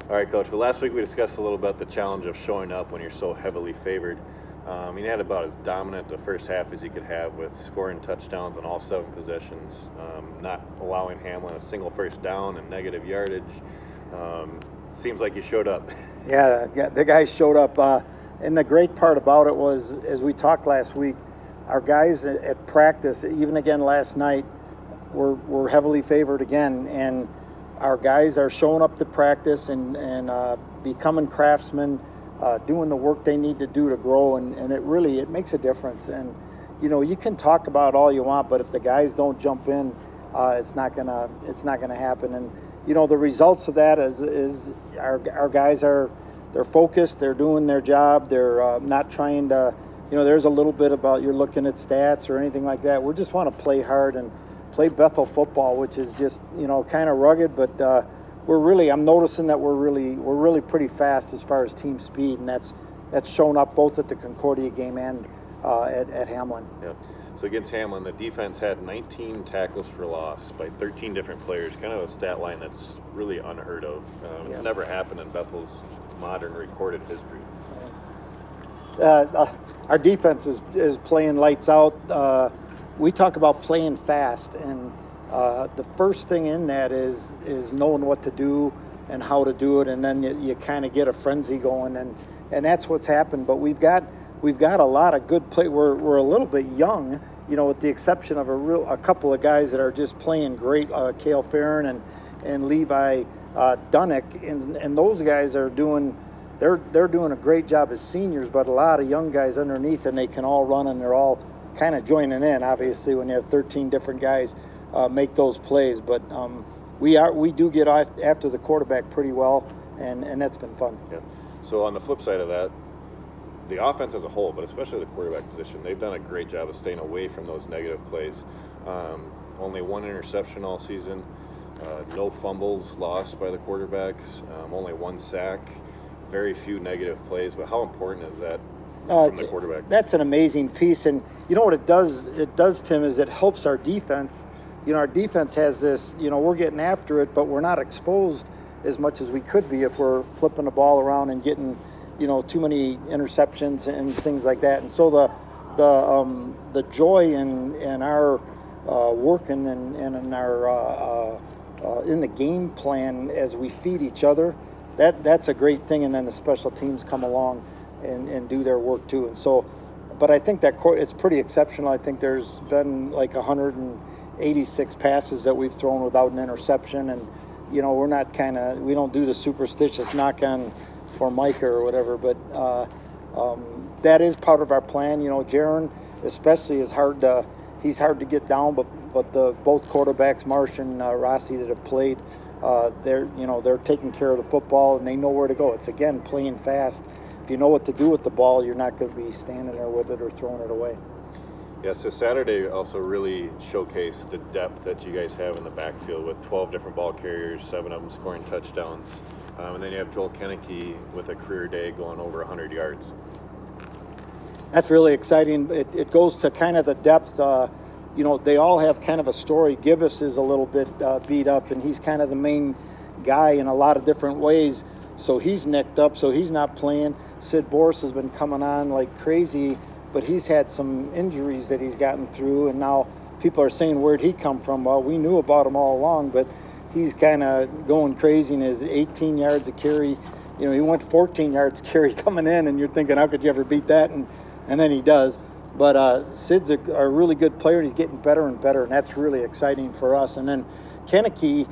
All right, Coach. Well, last week we discussed a little about the challenge of showing up when you're so heavily favored. You had about as dominant the first half as you could have with scoring touchdowns on all 7 possessions, not allowing Hamlin a single first down and negative yardage. Seems like you showed up. Yeah, the guys showed up. And the great part about it was, as we talked last week, our guys at practice, even again last night, were heavily favored again. And our guys are showing up to practice and becoming craftsmen, doing the work they need to do to grow. And it makes a difference. And, you can talk about all you want, but if the guys don't jump in, it's not gonna happen. And, the results of that is our guys they're focused, they're doing their job, they're not trying to, there's a little bit about you're looking at stats or anything like that. We just want to play hard and play Bethel football, which is just, kind of rugged, but I'm noticing that we're really pretty fast as far as team speed, and that's shown up both at the Concordia game and at Hamlin. Yeah. So against Hamlin, the defense had 19 tackles for loss by 13 different players, kind of a stat line that's really unheard of. It's never happened in Bethel's modern recorded history. Our defense is playing lights out. We talk about playing fast, and the first thing in that is knowing what to do and how to do it, and then you kind of get a frenzy going, and that's what's happened. But we've got a lot of good play. We're a little bit young, with the exception of a couple of guys that are just playing great, Cale Farron and Levi Dunnick, and those guys are doing a great job as seniors, but a lot of young guys underneath, and they can all run, and they're all kind of joining in. Obviously, when you have 13 different guys make those plays, but we do get after the quarterback pretty well, and that's been fun. Yeah. So on the flip side of that, the offense as a whole, but especially the quarterback position, they've done a great job of staying away from those negative plays. Only 1 interception all season, no fumbles lost by the quarterbacks, only 1 sack, very few negative plays. But how important is that from the quarterback? That's an amazing piece. And what it does, Tim, is it helps our defense. Our defense has this, we're getting after it, but we're not exposed as much as we could be if we're flipping the ball around and getting too many interceptions and things like that. And so the joy in our working and in our in the game plan as we feed each other, that's a great thing. And then the special teams come along and do their work too. And so, but I think that it's pretty exceptional. I think there's been like 186 passes that we've thrown without an interception, and we don't do the superstitious knock on Formica or whatever, but that is part of our plan. Jaron especially is he's hard to get down, but both quarterbacks, Marsh and Rossi, that have played, they're taking care of the football and they know where to go. It's again playing fast. If you know what to do with the ball, you're not going to be standing there with it or throwing it away. Yeah, so Saturday also really showcased the depth that you guys have in the backfield with 12 different ball carriers, 7 of them scoring touchdowns. And then you have Joel Kenneke with a career day going over 100 yards. That's really exciting. It goes to kind of the depth. They all have kind of a story. Gibbous is a little bit beat up, and he's kind of the main guy in a lot of different ways. So he's nicked up, so he's not playing. Sid Boris has been coming on like crazy, but he's had some injuries that he's gotten through, and now people are saying, where'd he come from? Well, we knew about him all along, but he's kind of going crazy in his 18 yards a carry. He went 14 yards a carry coming in, and you're thinking, how could you ever beat that? And then he does. But Sid's a really good player, and he's getting better and better, and that's really exciting for us. And then Kenneke,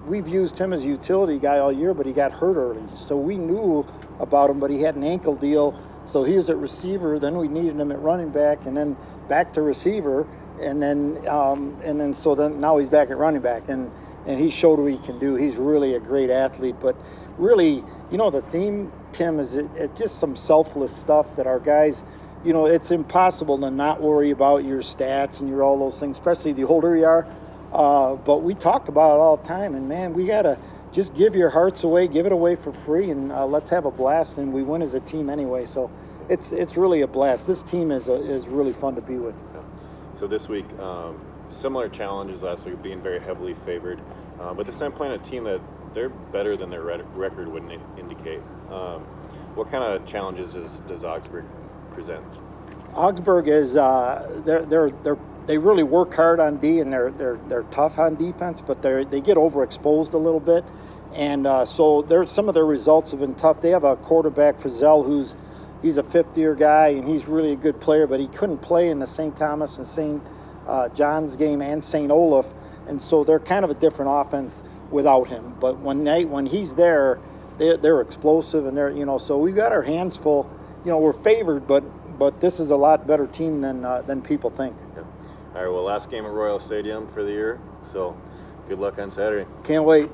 we've used him as a utility guy all year, but he got hurt early. So we knew about him, but he had an ankle deal. So he was at receiver, then we needed him at running back, and then back to receiver, and then now he's back at running back, and he showed what he can do. He's really a great athlete, but really, the theme, Tim, is it's just some selfless stuff that our guys, it's impossible to not worry about your stats and all those things, especially the older you are. But we talk about it all the time, and man, we gotta just give your hearts away, give it away for free, and let's have a blast. And we win as a team anyway, so it's really a blast. This team is really fun to be with. Yeah. So this week, similar challenges last week, being very heavily favored, but this time playing a team that they're better than their record would indicate. What kind of challenges does Augsburg present? Augsburg is they really work hard on D, and they're tough on defense, but they get overexposed a little bit, and so some of their results have been tough. They have a quarterback, Frizzell, he's a fifth-year guy, and he's really a good player, but he couldn't play in the St. Thomas and St. John's game and St. Olaf, and so they're kind of a different offense without him. But when he's there, they're explosive, and so we've got our hands full. We're favored, but this is a lot better team than people think. Yeah. All right, well, last game at Royal Stadium for the year, so good luck on Saturday. Can't wait.